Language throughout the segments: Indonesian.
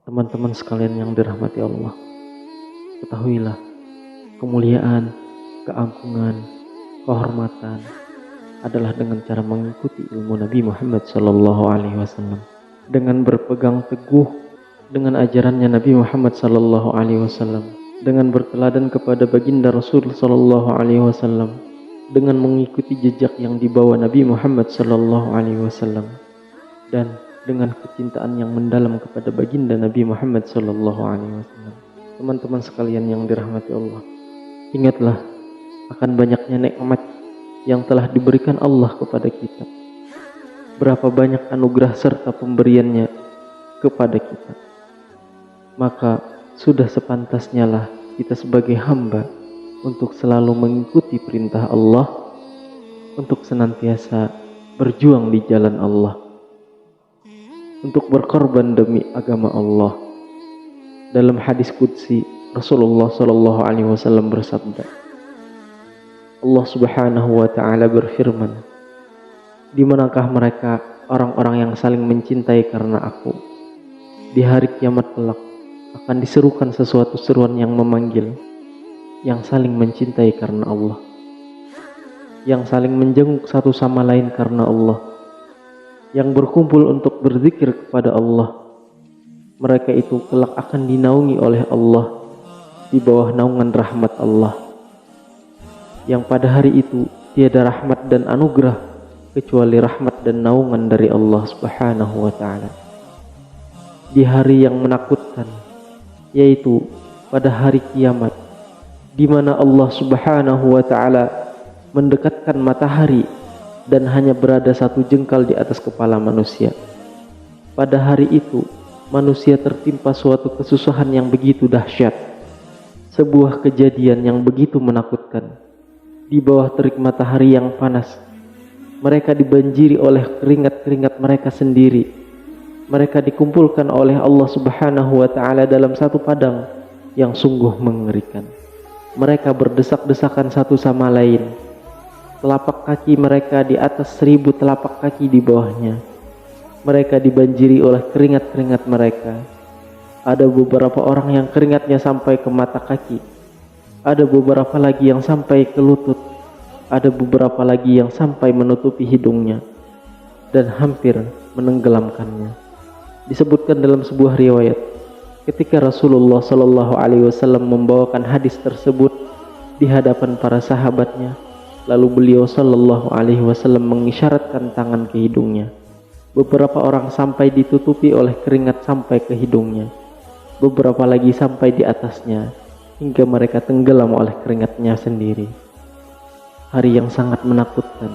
Teman-teman sekalian yang dirahmati Allah, ketahuilah kemuliaan, keagungan, kehormatan adalah dengan cara mengikuti ilmu Nabi Muhammad SAW, dengan berpegang teguh dengan ajarannya Nabi Muhammad SAW, dengan berteladan kepada baginda Rasul SAW, dengan mengikuti jejak yang dibawa Nabi Muhammad SAW, dan dengan kecintaan yang mendalam kepada baginda Nabi Muhammad SAW. Teman-teman sekalian yang dirahmati Allah, ingatlah akan banyaknya nikmat yang telah diberikan Allah kepada kita. Berapa banyak anugerah serta pemberiannya kepada kita. Maka sudah sepantasnya lah kita sebagai hamba untuk selalu mengikuti perintah Allah, untuk senantiasa berjuang di jalan Allah, untuk berkorban demi agama Allah. Dalam hadis qudsi Rasulullah SAW bersabda, Allah Subhanahu wa Ta'ala berfirman, di manakah mereka orang-orang yang saling mencintai karena aku? Di hari kiamat kelak akan diserukan sesuatu seruan yang memanggil, yang saling mencintai karena Allah, yang saling menjenguk satu sama lain karena Allah, yang berkumpul untuk berzikir kepada Allah. Mereka itu kelak akan dinaungi oleh Allah di bawah naungan rahmat Allah, yang pada hari itu tiada rahmat dan anugerah kecuali rahmat dan naungan dari Allah Subhanahu wa Ta'ala. Di hari yang menakutkan, yaitu pada hari kiamat, di mana Allah Subhanahu wa Ta'ala mendekatkan matahari dan hanya berada satu jengkal di atas kepala manusia. Pada hari itu manusia tertimpa suatu kesusahan yang begitu dahsyat, sebuah kejadian yang begitu menakutkan. Di bawah terik matahari yang panas, mereka dibanjiri oleh keringat-keringat mereka sendiri. Mereka dikumpulkan oleh Allah Subhanahu wa Ta'ala dalam satu padang yang sungguh mengerikan. Mereka berdesak-desakan satu sama lain. Telapak kaki mereka di atas 1000 telapak kaki di bawahnya. Mereka dibanjiri oleh keringat-keringat mereka. Ada beberapa orang yang keringatnya sampai ke mata kaki. Ada beberapa lagi yang sampai ke lutut. Ada beberapa lagi yang sampai menutupi hidungnya dan hampir menenggelamkannya. Disebutkan dalam sebuah riwayat, ketika Rasulullah SAW membawakan hadis tersebut di hadapan para sahabatnya, lalu beliau SAW mengisyaratkan tangan ke hidungnya. Beberapa orang sampai ditutupi oleh keringat sampai ke hidungnya, beberapa lagi sampai di atasnya, hingga mereka tenggelam oleh keringatnya sendiri. Hari yang sangat menakutkan,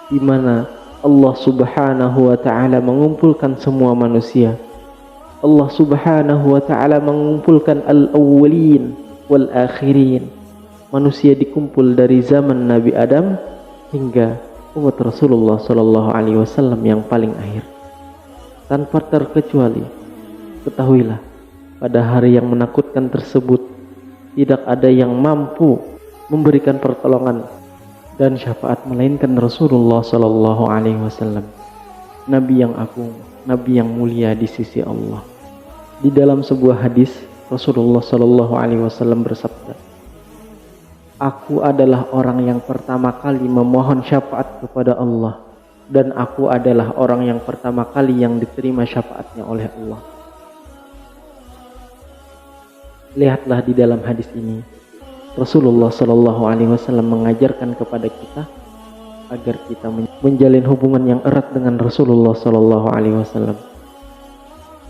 di mana Allah Subhanahu wa Ta'ala mengumpulkan semua manusia. Allah Subhanahu wa Ta'ala mengumpulkan al-awwalin wal-akhirin. Manusia dikumpul dari zaman Nabi Adam hingga umat Rasulullah SAW yang paling akhir. Tanpa terkecuali, ketahuilah, pada hari yang menakutkan tersebut tidak ada yang mampu memberikan pertolongan dan syafaat melainkan Rasulullah SAW, Nabi yang agung, Nabi yang mulia di sisi Allah. Di dalam sebuah hadis Rasulullah SAW bersabda, aku adalah orang yang pertama kali memohon syafaat kepada Allah, dan aku adalah orang yang pertama kali yang diterima syafaatnya oleh Allah. Lihatlah di dalam hadis ini, Rasulullah SAW mengajarkan kepada kita agar kita menjalin hubungan yang erat dengan Rasulullah SAW.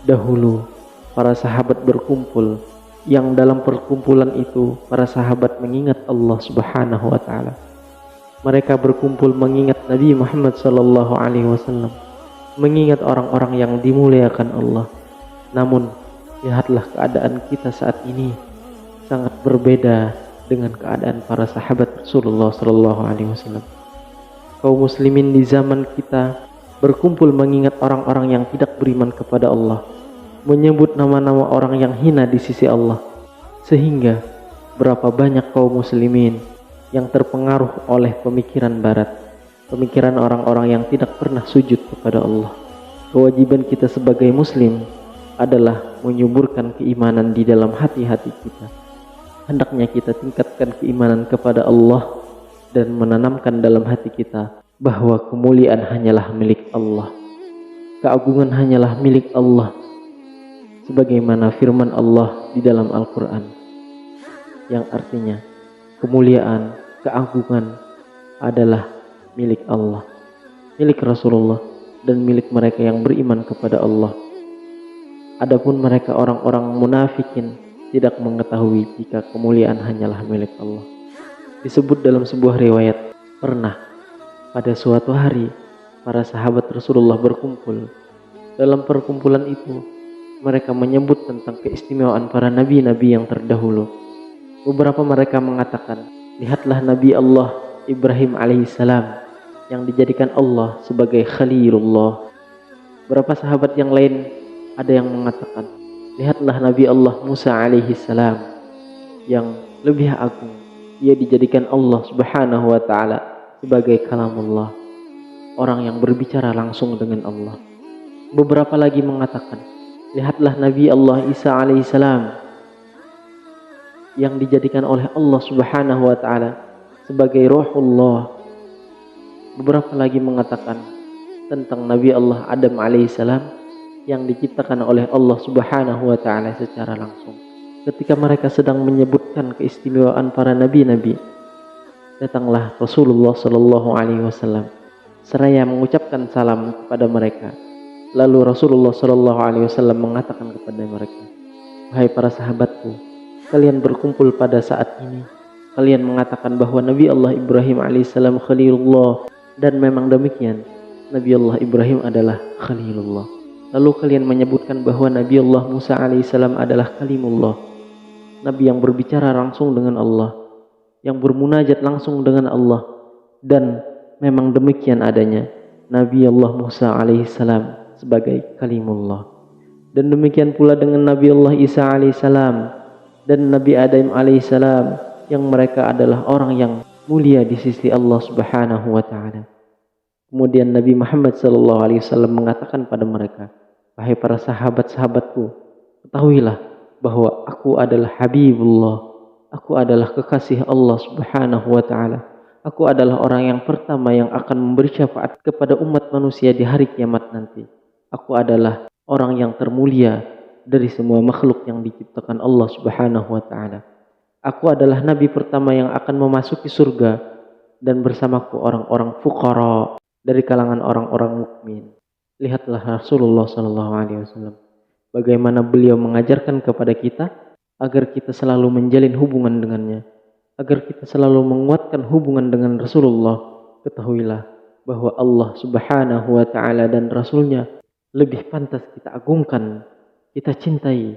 Dahulu para sahabat berkumpul, yang dalam perkumpulan itu para sahabat mengingat Allah Subhanahu wa Ta'ala. Mereka berkumpul mengingat Nabi Muhammad SAW, mengingat orang-orang yang dimuliakan Allah. Namun lihatlah keadaan kita saat ini sangat berbeda dengan keadaan para sahabat Rasulullah SAW. Kaum muslimin di zaman kita berkumpul mengingat orang-orang yang tidak beriman kepada Allah, menyebut nama-nama orang yang hina di sisi Allah, sehingga berapa banyak kaum muslimin yang terpengaruh oleh pemikiran barat, pemikiran orang-orang yang tidak pernah sujud kepada Allah. Kewajiban kita sebagai muslim adalah menyuburkan keimanan di dalam hati-hati kita. Hendaknya kita tingkatkan keimanan kepada Allah dan menanamkan dalam hati kita bahwa kemuliaan hanyalah milik Allah, keagungan hanyalah milik Allah, sebagaimana firman Allah di dalam Al-Quran, yang artinya kemuliaan, keagungan adalah milik Allah, milik Rasulullah, dan milik mereka yang beriman kepada Allah. Adapun mereka orang-orang munafikin tidak mengetahui jika kemuliaan hanyalah milik Allah. Disebut dalam sebuah riwayat, pernah pada suatu hari para sahabat Rasulullah berkumpul. Dalam perkumpulan itu mereka menyebut tentang keistimewaan para nabi-nabi yang terdahulu. Beberapa mereka mengatakan, lihatlah Nabi Allah Ibrahim alaihissalam yang dijadikan Allah sebagai Khalilullah. Beberapa sahabat yang lain ada yang mengatakan, lihatlah Nabi Allah Musa alaihissalam yang lebih agung, ia dijadikan Allah subhanahu wa ta'ala sebagai kalamullah, orang yang berbicara langsung dengan Allah. Beberapa lagi mengatakan, lihatlah Nabi Allah Isa alaihissalam yang dijadikan oleh Allah subhanahu wa ta'ala sebagai Ruhullah. Beberapa lagi mengatakan tentang Nabi Allah Adam alaihissalam yang diciptakan oleh Allah subhanahu wa ta'ala secara langsung. Ketika mereka sedang menyebutkan keistimewaan para nabi-nabi, datanglah Rasulullah sallallahu alaihi wasallam seraya mengucapkan salam kepada mereka. Lalu Rasulullah sallallahu alaihi wasallam mengatakan kepada mereka, wahai para sahabatku, kalian berkumpul pada saat ini, kalian mengatakan bahwa Nabi Allah Ibrahim alaihissalam Khalilullah, dan memang demikian, Nabi Allah Ibrahim adalah Khalilullah. Lalu kalian menyebutkan bahwa Nabi Allah Musa alaihissalam adalah Kalimullah, Nabi yang berbicara langsung dengan Allah, yang bermunajat langsung dengan Allah. Dan memang demikian adanya, Nabi Allah Musa alaihissalam sebagai Kalimullah. Dan demikian pula dengan Nabi Allah Isa alaihissalam dan Nabi Adam alaihissalam, yang mereka adalah orang yang mulia di sisi Allah subhanahu wa ta'ala. Kemudian Nabi Muhammad sallallahu alaihi wasallam mengatakan pada mereka, wahai para sahabat-sahabatku, ketahuilah bahwa aku adalah Habibullah, aku adalah kekasih Allah subhanahu wa ta'ala, aku adalah orang yang pertama yang akan memberi syafaat kepada umat manusia di hari kiamat nanti. Aku adalah orang yang termulia dari semua makhluk yang diciptakan Allah subhanahu wa ta'ala. Aku adalah nabi pertama yang akan memasuki surga, dan bersamaku orang-orang fuqara dari kalangan orang-orang mukmin. Lihatlah Rasulullah sallallahu alaihi wasallam, bagaimana beliau mengajarkan kepada kita agar kita selalu menjalin hubungan dengannya, agar kita selalu menguatkan hubungan dengan Rasulullah. Ketahuilah bahwa Allah subhanahu wa ta'ala dan Rasulnya lebih pantas kita agungkan, kita cintai,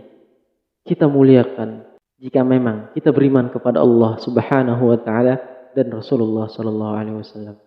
kita muliakan, jika memang kita beriman kepada Allah subhanahu wa ta'ala dan Rasulullah sallallahu alaihi wasallam.